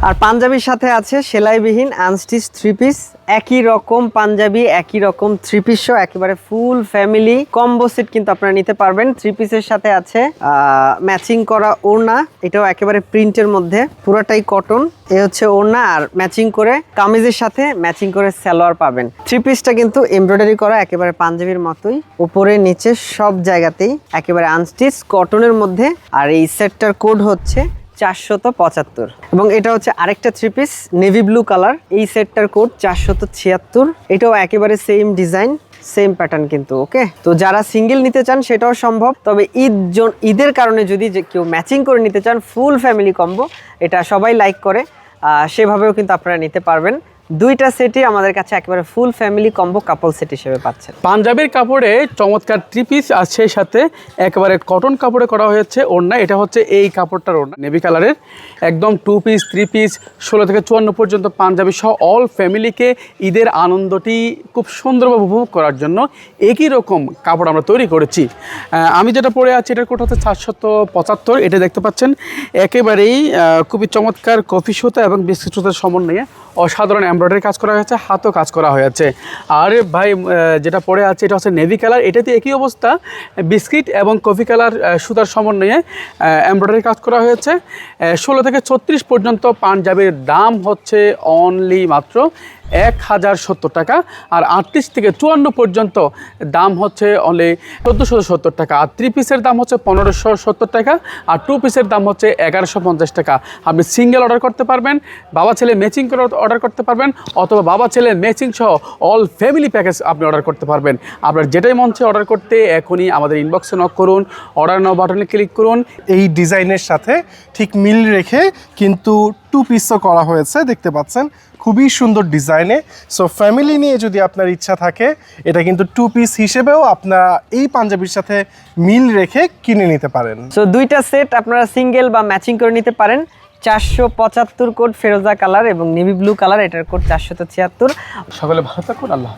আর পাঞ্জাবির সাথে আছে সেলাইবিহীন আনস্টিচ থ্রি পিস, একই রকম পাঞ্জাবি একই রকম থ্রি পিস সহ একেবারে ফুল ফ্যামিলি কম্বো সেট কিন্তু আপনারা নিতে পারবেন। থ্রি পিসের সাথে আছে ম্যাচিং করা ওড়না, এটাও একেবারে প্রিন্টের মধ্যে, পুরোটাই কটন। এ হচ্ছে ওড়না, আর ম্যাচিং করে কামিজের সাথে ম্যাচিং করে সালোয়ার পাবেন। থ্রি পিসটা কিন্তু এমব্রয়ডারি করা একেবারে পাঞ্জাবির মতোই, উপরে নিচে সব জায়গাতেই একেবারে আনস্টিচ কটনের মধ্যে। আর এই সেটটার কোড হচ্ছে 475 এবং এটা হচ্ছে আরেকটা three piece navy blue colour, এই সেটটার কোড 476। এটাও একেবারে সেম ডিজাইন সেম প্যাটার্ন কিন্তু। ওকে, তো যারা সিঙ্গেল নিতে চান সেটাও সম্ভব, তবে ঈদের কারণে যদি কেউ ম্যাচিং করে নিতে চান ফুল ফ্যামিলি কম্বো, এটা সবাই লাইক করে, সেভাবেও কিন্তু আপনারা নিতে পারবেন। দুইটা সেটই আমাদের কাছে একেবারে ফুল ফ্যামিলি কম্বো কাপল সেট হিসেবে পাচ্ছেন। পাঞ্জাবির কাপড়ে চমৎকার থ্রি পিস আর সেই সাথে একেবারে কটন কাপড়ে করা হয়েছে ওড়না। এটা হচ্ছে এই কাপড়টার ওড়না নেভি কালারের, একদম টু পিস থ্রি পিস 16 থেকে 54 পর্যন্ত পাঞ্জাবি সহ অল ফ্যামিলিকে ঈদের আনন্দটি খুব সুন্দরভাবে উপভোগ করার জন্য একই রকম কাপড় আমরা তৈরি করেছি। আমি যেটা পরে আছি এটার কোট হচ্ছে 475। এটা দেখতে পাচ্ছেন একেবারেই খুবই চমৎকার কফি সুতা এবং বিস্কিট সুতার সমন্বয়ে অসাধারণ এমব্রয়ডারি কাজ করা হয়েছে, হাতও কাজ করা হয়েছে। আর ভাই যেটা পরে আছে এটা হচ্ছে নেভি কালার, এটাতে একই অবস্থা, বিস্কিট এবং কফি কালার সুতার সমন্বয়ে এমব্রয়ডারি কাজ করা হয়েছে। 16 থেকে 36 পর্যন্ত পাঞ্জাবির দাম হচ্ছে অনলি মাত্র 1070 টাকা, আর 38 থেকে 54 পর্যন্ত দাম হচ্ছে অনলি 1470 টাকা। আর থ্রি পিসের দাম হচ্ছে 1570 টাকা, আর টু পিসের দাম হচ্ছে 1150 টাকা। আপনি সিঙ্গেল অর্ডার করতে পারবেন, বাবা ছেলে ম্যাচিং করে অর্ডার করতে পারবেন, অথবা বাবা ছেলে ম্যাচিং সহ অল ফ্যামিলি প্যাকেজ আপনি অর্ডার করতে পারবেন। আপনার যেটাই মন চায় অর্ডার করতে এখনই আমাদের ইনবক্সে নক করুন, অর্ডার নাও বাটনে ক্লিক করুন। এই ডিজাইনের সাথে ঠিক মিল রেখে কিন্তু টু পিসও করা হয়েছে, দেখতে পাচ্ছেন খুবই সুন্দর ডিজাইনে। সো ফ্যামিলি নিয়ে যদি আপনার ইচ্ছা থাকে এটা কিন্তু টু পিস হিসেবেও আপনারা এই পাঞ্জাবির সাথে মিল রেখে কিনে নিতে পারেন। সো দুইটা সেট আপনারা সিঙ্গেল বা ম্যাচিং করে নিতে পারেন। 475 কোড ফেরোজা কালার এবং নেভি ব্লু কালার, এটার কোড 476। সকলে ভালো থাকুন, আল্লাহ।